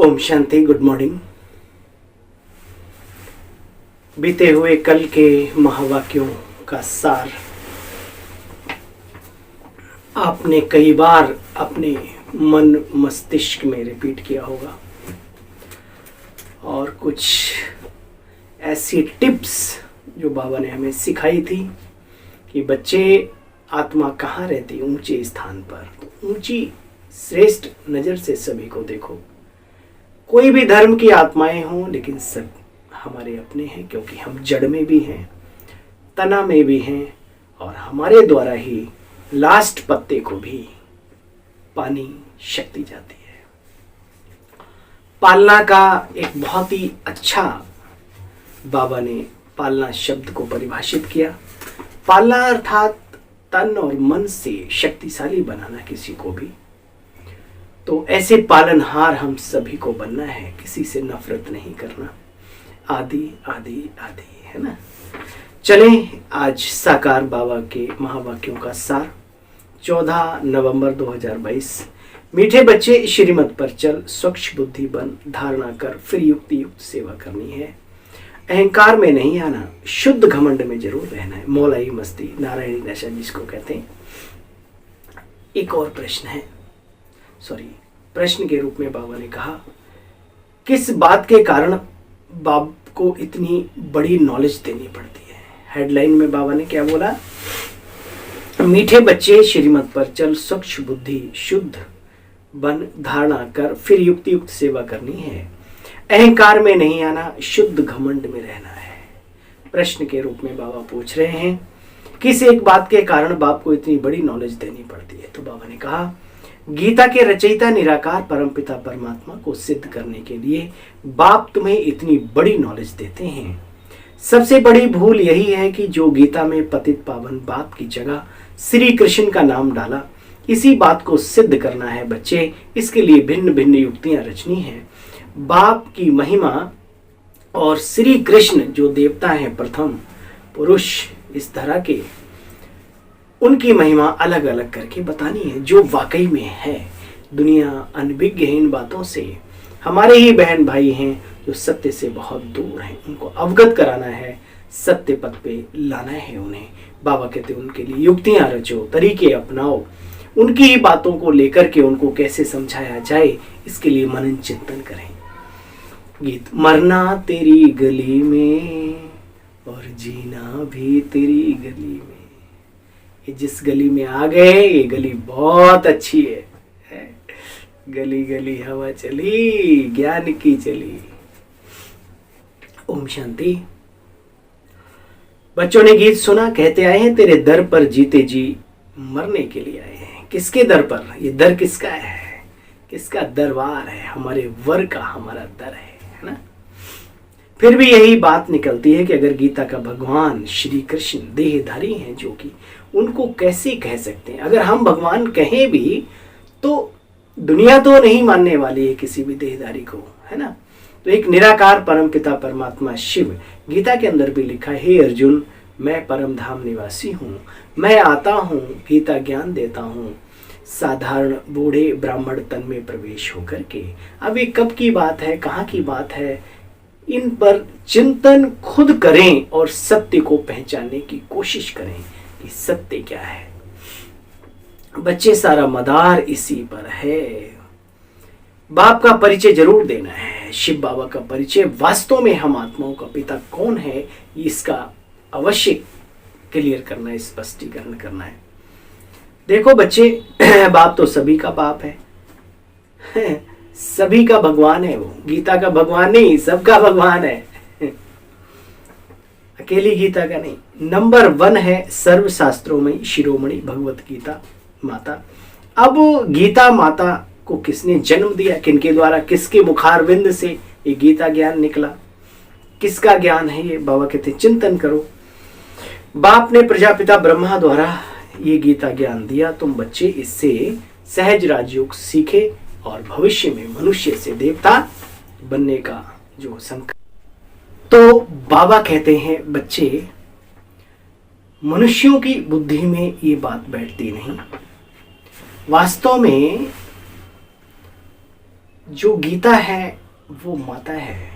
Om Shanti. Good morning. बीते हुए कल के महावाक्यों का सार आपने कई बार अपने मन मस्तिष्क में रिपीट किया होगा और कुछ ऐसी टिप्स जो बाबा ने हमें सिखाई थी कि बच्चे आत्मा कहाँ रहती, ऊंचे स्थान पर। तो ऊंची श्रेष्ठ नज़र से सभी को देखो। कोई भी धर्म की आत्माएं हों, लेकिन सब हमारे अपने हैं, क्योंकि हम जड़ में भी हैं, तना में भी हैं और हमारे द्वारा ही लास्ट पत्ते को भी पानी शक्ति जाती है। पालना का एक बहुत ही अच्छा बाबा ने पालना शब्द को परिभाषित किया। पालना अर्थात तन और मन से शक्तिशाली बनाना किसी को भी। तो ऐसे पालनहार हम सभी को बनना है, किसी से नफरत नहीं करना, आदि आदि आदि, है ना। चलें आज साकार बाबा के महावाक्यों का सार। 14 नवंबर 2022। मीठे बच्चे श्रीमत पर चल, स्वच्छ बुद्धि बन, धारणा कर, फिर युक्ति युक्त सेवा करनी है। अहंकार में नहीं आना, शुद्ध घमंड में जरूर रहना है। मौलाई मस्ती, नारायणी नशा जिसको कहते हैं। एक और प्रश्न है, प्रश्न के रूप में बाबा ने कहा, किस बात के कारण बाप को इतनी बड़ी नॉलेज देनी पड़ती है। हेडलाइन में बाबा ने क्या बोला, मीठे बच्चे श्रीमत पर चल, स्वच्छ बुद्धि शुद्ध बन, धारणा कर, फिर युक्ति युक्त सेवा करनी है। अहंकार में नहीं आना, शुद्ध घमंड में रहना है। प्रश्न के रूप में बाबा पूछ रहे हैं, किस एक बात के कारण बाप को इतनी बड़ी नॉलेज देनी पड़ती है। तो बाबा ने कहा, गीता के रचयिता निराकार परमपिता परमात्मा को सिद्ध करने के लिए बाप तुम्हें इतनी बड़ी नॉलेज देते हैं। सबसे बड़ी भूल यही है कि जो गीता में पतित पावन बाप की जगह श्री कृष्ण का नाम डाला। इसी बात को सिद्ध करना है बच्चे, इसके लिए भिन्न भिन्न युक्तियां रचनी हैं। बाप की महिमा और श्री कृष्ण जो देवता हैं, प्रथम पुरुष इस तरह के, उनकी महिमा अलग अलग करके बतानी है, जो वाकई में है। दुनिया अनभिज्ञ है इन बातों से। हमारे ही बहन भाई हैं जो सत्य से बहुत दूर हैं, उनको अवगत कराना है, सत्य पथ पे लाना है उन्हें। बाबा कहते हैं उनके लिए युक्तियां रचो, तरीके अपनाओ, उनकी ही बातों को लेकर के उनको कैसे समझाया जाए, इसके लिए मनन चिंतन करें। गीत, मरना तेरी गली में और जीना भी तेरी गली में। ये जिस गली में आ गए, ये गली बहुत अच्छी है। गली गली हवा चली, ज्ञान की चली। ओम शांति। बच्चों ने गीत सुना, कहते आए हैं तेरे दर पर जीते जी मरने के लिए आए हैं। किसके दर पर? ये दर किसका है? किसका दरबार है? हमारे वर का हमारा दर है ना। फिर भी यही बात निकलती है कि अगर गीता का भगवान श्री कृष्ण देहधारी हैं, जो कि उनको कैसे कह सकते हैं। अगर हम भगवान कहें भी तो दुनिया तो नहीं मानने वाली है किसी भी देहधारी को, है ना। तो एक निराकार परमपिता परमात्मा शिव, गीता के अंदर भी लिखा है, हे अर्जुन मैं परम धाम निवासी हूँ, मैं आता हूँ, गीता ज्ञान देता हूँ, साधारण बूढ़े ब्राह्मण तन में प्रवेश होकर के। अब ये कब की बात है, कहाँ की बात है, इन पर चिंतन खुद करें और सत्य को पहचानने की कोशिश करें कि सत्य क्या है। बच्चे सारा मदार इसी पर है। बाप का परिचय जरूर देना है, शिव बाबा का परिचय। वास्तव में हम आत्माओं का पिता कौन है, इसका अवश्य क्लियर करना है, स्पष्टीकरण करना है। देखो बच्चे, बाप तो सभी का बाप है, सभी का भगवान है वो। गीता का भगवान नहीं, सबका भगवान है, अकेली गीता का नहीं। नंबर 1 है सर्व शास्त्रों में शिरोमणि भगवत गीता माता। अब गीता माता को किसने जन्म दिया, किनके द्वारा, किसके मुखारविंद से ये गीता ज्ञान निकला, किसका ज्ञान है ये। बाबा कहते चिंतन करो। बाप ने प्रजापिता ब्रह्मा द्वारा ये गीता ज्ञान दिया। तुम बच्चे इससे सहज राजयोग सीखे और भविष्य में मनुष्य से देवता बनने का जो संकल्प। तो बाबा कहते हैं बच्चे, मनुष्यों की बुद्धि में ये बात बैठती नहीं। वास्तव में जो गीता है वो माता है,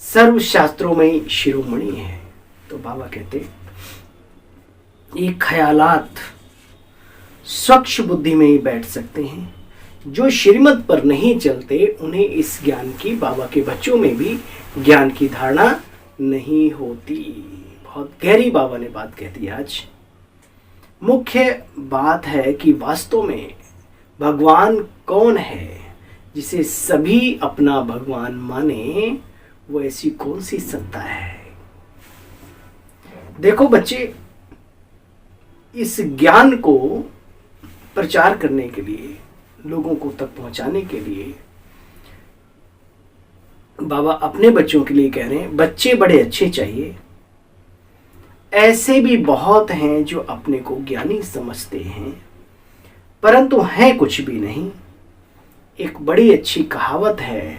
सर्व शास्त्रों में शिरोमणि है। तो बाबा कहते ये ख्यालात स्वच्छ बुद्धि में ही बैठ सकते हैं, जो श्रीमत पर नहीं चलते उन्हें इस ज्ञान की, बाबा के बच्चों में भी ज्ञान की धारणा नहीं होती। बहुत गहरी बाबा ने बात कह दी आज। मुख्य बात है कि वास्तव में भगवान कौन है, जिसे सभी अपना भगवान माने, वो ऐसी कौन सी सत्ता है। देखो बच्चे, इस ज्ञान को प्रचार करने के लिए, लोगों को तक पहुंचाने के लिए बाबा अपने बच्चों के लिए कह रहे हैं, बच्चे बड़े अच्छे चाहिए। ऐसे भी बहुत हैं जो अपने को ज्ञानी समझते हैं, परंतु हैं कुछ भी नहीं। एक बड़ी अच्छी कहावत है,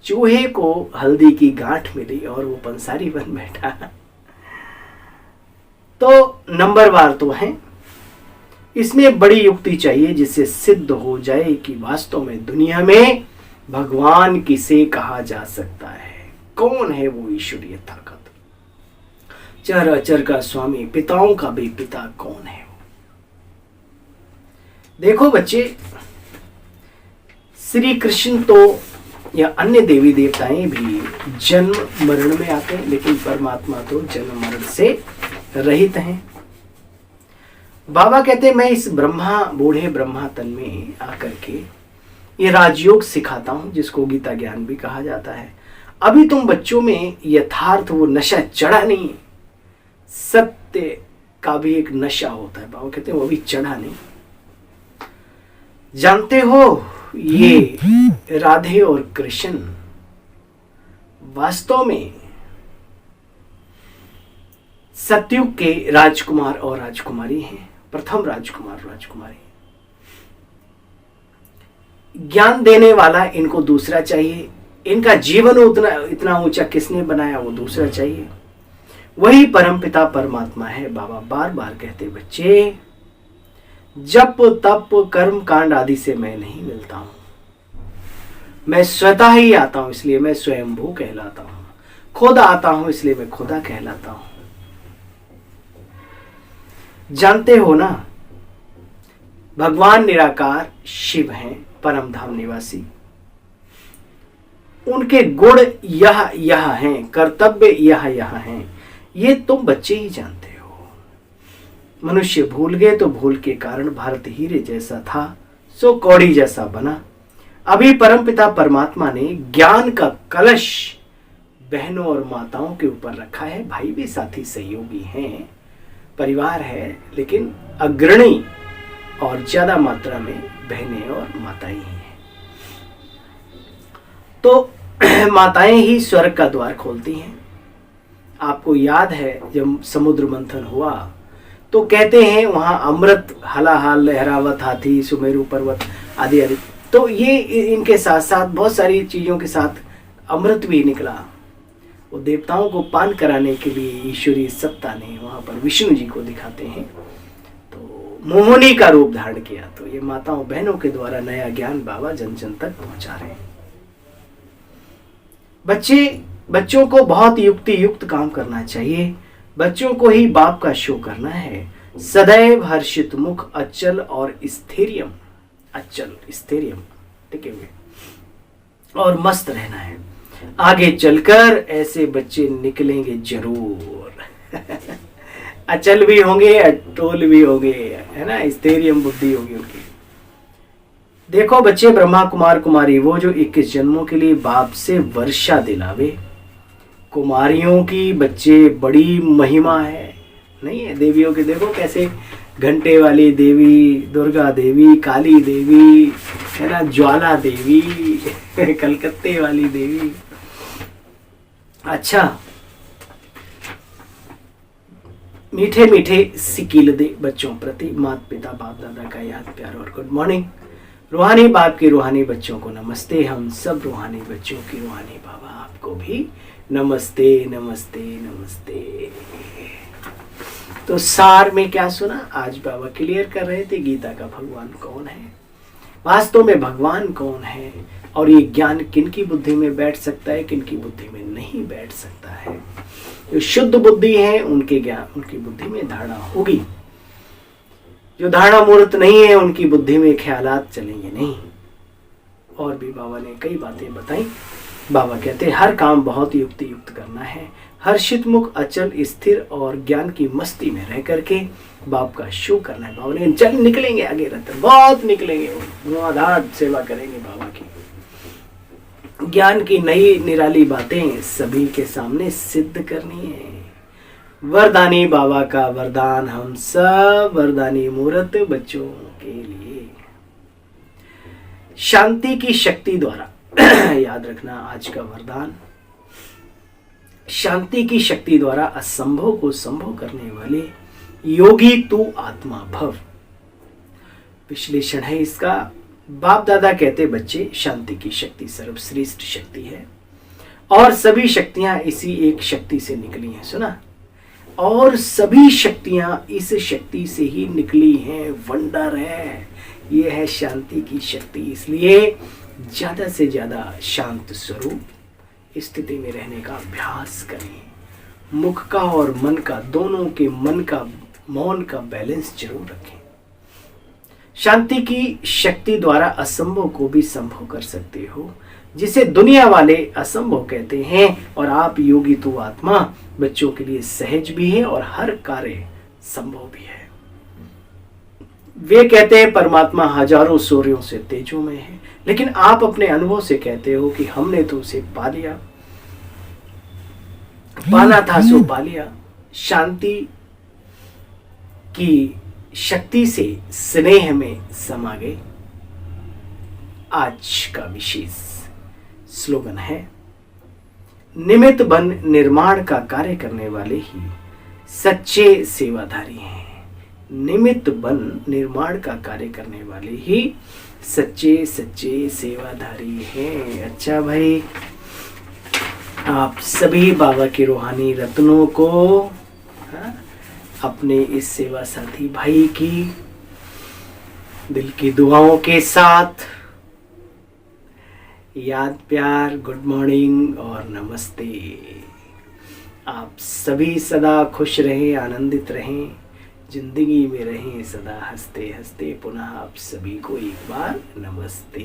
चूहे को हल्दी की गांठ मिली और वो पंसारी बन बैठा। तो नंबरवार तो है, इसमें बड़ी युक्ति चाहिए जिससे सिद्ध हो जाए कि वास्तव में दुनिया में भगवान किसे कहा जा सकता है, कौन है वो ईश्वरीय ताकत, चर अचर का स्वामी, पिताओं का भी पिता कौन है वो। देखो बच्चे, श्री कृष्ण तो या अन्य देवी देवताएं भी जन्म मरण में आते हैं, लेकिन परमात्मा तो जन्म मरण से रहित हैं। बाबा कहते हैं मैं इस बूढ़े ब्रह्मा तन में आकर के ये राजयोग सिखाता हूं, जिसको गीता ज्ञान भी कहा जाता है। अभी तुम बच्चों में यथार्थ वो नशा चढ़ा नहीं, सत्य का भी एक नशा होता है, बाबा कहते हैं वो भी चढ़ा नहीं। जानते हो, ये राधे और कृष्ण वास्तव में सतयुग के राजकुमार और राजकुमारी हैं, प्रथम राजकुमार राजकुमारी। ज्ञान देने वाला इनको दूसरा चाहिए, इनका जीवन इतना ऊंचा किसने बनाया वो दूसरा चाहिए। वही परमपिता परमात्मा है। बाबा बार बार कहते बच्चे, जप तप कर्म कांड आदि से मैं नहीं मिलता हूं, मैं स्वतः ही आता हूं, इसलिए मैं स्वयंभू कहलाता हूं। खुद आता हूं इसलिए मैं खुदा कहलाता हूं। जानते हो ना, भगवान निराकार शिव हैं, परम धाम निवासी। उनके गुण यह हैं, कर्तव्य यह हैं, ये तुम बच्चे ही जानते हो। मनुष्य भूल गए तो भूल के कारण भारत हीरे जैसा था सो कौड़ी जैसा बना। अभी परमपिता परमात्मा ने ज्ञान का कलश बहनों और माताओं के ऊपर रखा है। भाई भी साथी सहयोगी हैं, परिवार है, लेकिन अग्रणी और ज्यादा मात्रा में बहनें और माताएं ही हैं। तो माताएं ही स्वर्ग का द्वार खोलती हैं। आपको याद है जब समुद्र मंथन हुआ तो कहते हैं वहां अमृत हलाहाल लहरावत हाथी सुमेरु पर्वत आदि आदि। तो ये इनके साथ साथ बहुत सारी चीजों के साथ अमृत भी निकला। वो देवताओं को पान कराने के लिए ईश्वरीय सत्ता ने वहां पर विष्णु जी को दिखाते हैं, तो मोहिनी का रूप धारण किया। तो ये माताओं बहनों के द्वारा नया ज्ञान बाबा जन जन तक पहुंचा रहे हैं। बच्चों को बहुत युक्ति युक्त काम करना चाहिए। बच्चों को ही बाप का शो करना है। सदैव हर्षित मुख, अचल और स्थैर्यम, टिके हुए और मस्त रहना है। आगे चलकर ऐसे बच्चे निकलेंगे जरूर। अचल भी होंगे, अटोल भी होंगे, है ना, स्थैर्यम बुद्धि होगी उनकी। देखो बच्चे, ब्रह्मा कुमार कुमारी वो जो 21 जन्मों के लिए बाप से वर्षा दिलावे। कुमारियों की बच्चे बड़ी महिमा है, नहीं है? देवियों के देखो कैसे, घंटे वाली देवी, दुर्गा देवी, काली देवी, है ना, ज्वाला देवी, कलकत्ते वाली देवी। अच्छा, मीठे मीठे सिकील दे बच्चों प्रति, माता पिता बाप दादा का याद प्यार और गुड मॉर्निंग। रूहानी बाप के रूहानी बच्चों को नमस्ते। हम सब रूहानी बच्चों की रूहानी बाबा आपको भी नमस्ते नमस्ते नमस्ते। तो सार में क्या सुना, आज बाबा क्लियर कर रहे थे गीता का भगवान कौन है। वास्तव में भगवान कौन है और ये ज्ञान किन की बुद्धि में बैठ सकता है, किन की बुद्धि में नहीं बैठ सकता है। जो शुद्ध बुद्धि है उनके ज्ञान, उनकी बुद्धि में धारणा होगी। जो धारणा मूर्त नहीं है उनकी बुद्धि में ख्यालात चलेंगे नहीं। और भी बाबा ने कई बातें बताई। बाबा कहते हैं हर काम बहुत युक्ति युक्त करना है, हर्षित मुख अचल स्थिर और ज्ञान की मस्ती में रह करके बाप का शो करना है। बाबा ने चल निकलेंगे आगे रहते, बहुत निकलेंगे, वो आधार सेवा करेंगे बाबा की। ज्ञान की नई निराली बातें सभी के सामने सिद्ध करनी है। वरदानी बाबा का वरदान हम सब वरदानी मूर्त बच्चों के लिए। शांति की शक्ति द्वारा याद रखना आज का वरदान, शांति की शक्ति द्वारा असंभव को संभव करने वाले योगी तू आत्मा भव। विश्लेषण है इसका। बाप दादा कहते बच्चे शांति की शक्ति सर्वश्रेष्ठ शक्ति है और सभी शक्तियां इसी एक शक्ति से निकली हैं। सुना? और सभी शक्तियां इस शक्ति से ही निकली हैं। वंडर है, ये है शांति की शक्ति। इसलिए ज्यादा से ज्यादा शांत स्वरूप स्थिति में रहने का अभ्यास करें। मुख का और मन का, दोनों के मन का, मौन का बैलेंस जरूर रखें। शांति की शक्ति द्वारा असंभव को भी संभव कर सकते हो, जिसे दुनिया वाले असंभव कहते हैं और आप योगी तो आत्मा बच्चों के लिए सहज भी है और हर कार्य संभव भी है। वे कहते हैं परमात्मा हजारों सूर्यों से तेजों में है, लेकिन आप अपने अनुभव से कहते हो कि हमने तो उसे पा लिया, पाना था सो पा लिया। शांति की शक्ति से स्नेह में समा गए। आज का विशेष स्लोगन है, निमित्त बन निर्माण का कार्य करने वाले ही सच्चे सेवाधारी हैं। निमित्त बन निर्माण का कार्य करने वाले ही सच्चे सच्चे सेवाधारी हैं। अच्छा भाई, आप सभी बाबा के रूहानी रत्नों को अपने इस सेवा साथी भाई की दिल की दुआओं के साथ याद, प्यार, गुड मॉर्निंग और नमस्ते। आप सभी सदा खुश रहें, आनंदित रहें, जिंदगी में रहें सदा हंसते हंसते। पुनः आप सभी को एक बार नमस्ते।